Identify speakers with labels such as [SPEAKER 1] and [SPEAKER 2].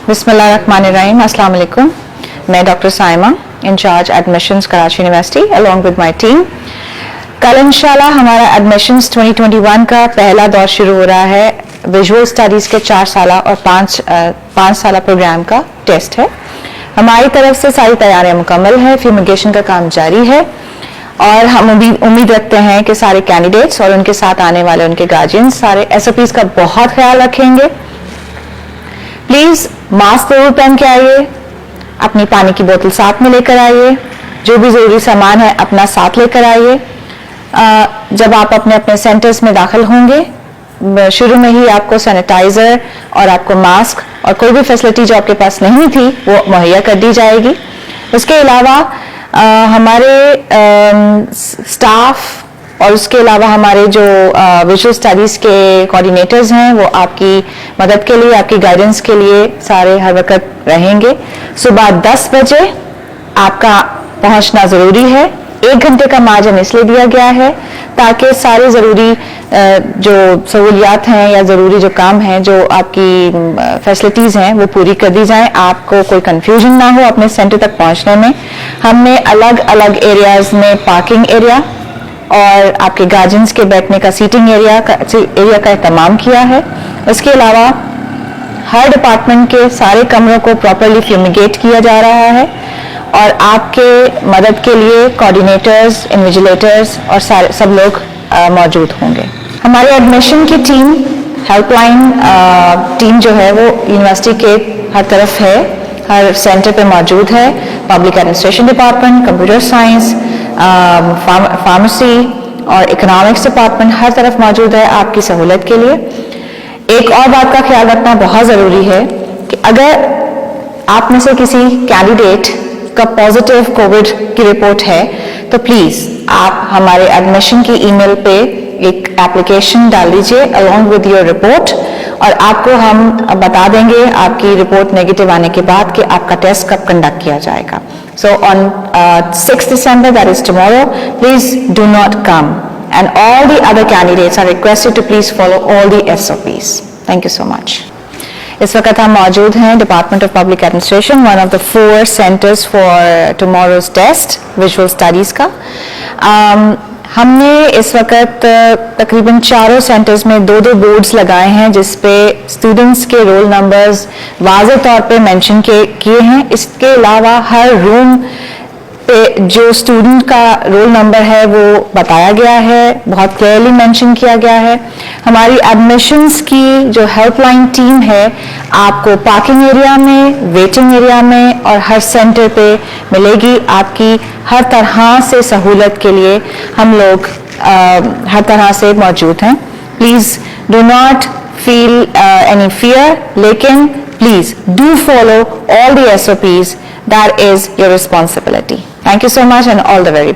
[SPEAKER 1] बिस्मिल्लाहिर्रहमानिर्रहीम, अस्सलाम वालेकुम। मैं doctor Saima, in-charge admissions Karachi university, along with my team. कल इंशाल्लाह हमारा एडमिशंस 2021 का पहला दौर शुरू हो रहा है। विजुअल स्टडीज़ के 4 साला और 5 साला प्रोग्राम का टेस्ट है। हमारी तरफ से सारी तैयारियां मुकम्मल है, फ्यूमिगेशन का काम जारी है और हम उम्मीद रखते हैं कि सारे कैंडिडेट्स और उनके साथ आने वाले उनके गार्जियंस सारे SOPs का बहुत ख्याल रखेंगे। प्लीज़ मास्क जरूर पहन के आइए, अपनी पानी की बोतल साथ में लेकर आइए, जो भी ज़रूरी सामान है अपना साथ लेकर आइए। जब आप अपने अपने सेंटर्स में दाखिल होंगे, शुरू में ही आपको सैनिटाइज़र और आपको मास्क और कोई भी फैसिलिटी जो आपके पास नहीं थी वो मुहैया कर दी जाएगी। उसके अलावा हमारे स्टाफ और उसके अलावा हमारे जो विजुअल स्टडीज़ के कोऑर्डिनेटर्स हैं वो आपकी मदद के लिए, आपकी गाइडेंस के लिए सारे हर वक्त रहेंगे। सुबह 10 बजे आपका पहुंचना ज़रूरी है। 1 घंटे का मार्जिन इसलिए दिया गया है ताकि सारे ज़रूरी जो सहूलियात हैं या ज़रूरी जो काम हैं, जो आपकी फैसिलिटीज़ हैं वो पूरी कर दी जाएं, आपको कोई कंफ्यूजन ना हो अपने सेंटर तक पहुंचने में। हमने अलग अलग एरियाज़ में पार्किंग एरिया और आपके गार्जियंस के बैठने का सीटिंग एरिया का इत्माम किया है। इसके अलावा हर डिपार्टमेंट के सारे कमरों को प्रॉपरली फ्यूमिगेट किया जा रहा है और आपके मदद के लिए कोऑर्डिनेटर्स, इन्विजिलेटर्स और सब लोग मौजूद होंगे। हमारे एडमिशन की टीम, हेल्पलाइन टीम जो है वो यूनिवर्सिटी के हर तरफ है, हर सेंटर पे मौजूद है। Public administration department, computer science, pharmacy और इकोनॉमिक्स डिपार्टमेंट हर तरफ मौजूद है आपकी सहूलत के लिए। एक और बात का ख्याल रखना बहुत ज़रूरी है कि अगर आप में से किसी कैंडिडेट का पॉजिटिव कोविड की रिपोर्ट है तो प्लीज़ आप हमारे एडमिशन की ईमेल पे एक एप्लीकेशन डाल दीजिए अलॉन्ग विद योर रिपोर्ट और आपको हम बता देंगे आपकी रिपोर्ट नेगेटिव आने के बाद कि आपका टेस्ट कब कंडक्ट किया जाएगा। So on 6th December, that is tomorrow, please do not come, and all the other candidates are requested to please follow all the SOPs. Thank you so much. इस वक्त हम मौजूद हैं department of public administration, one of the 4 centres for tomorrow's test visual studies का। हमने इस वक्त तकरीबन 4 सेंटर्स में 2-2 बोर्ड्स लगाए हैं जिस पे स्टूडेंट्स के रोल नंबर्स वाज़े तौर पे मेंशन किए हैं। इसके अलावा हर रूम पे जो स्टूडेंट का रोल नंबर है वो बताया गया है, बहुत क्लियरली मेंशन किया गया है। हमारी एडमिशंस की जो हेल्पलाइन टीम है आपको पार्किंग एरिया में, वेटिंग एरिया में और हर सेंटर पे मिलेगी। आपकी हर तरह से सहूलत के लिए हम लोग हर तरह से मौजूद हैं। Please do not feel any fear, लेकिन please do follow all the SOPs. That is your responsibility. Thank you so much and all the very best.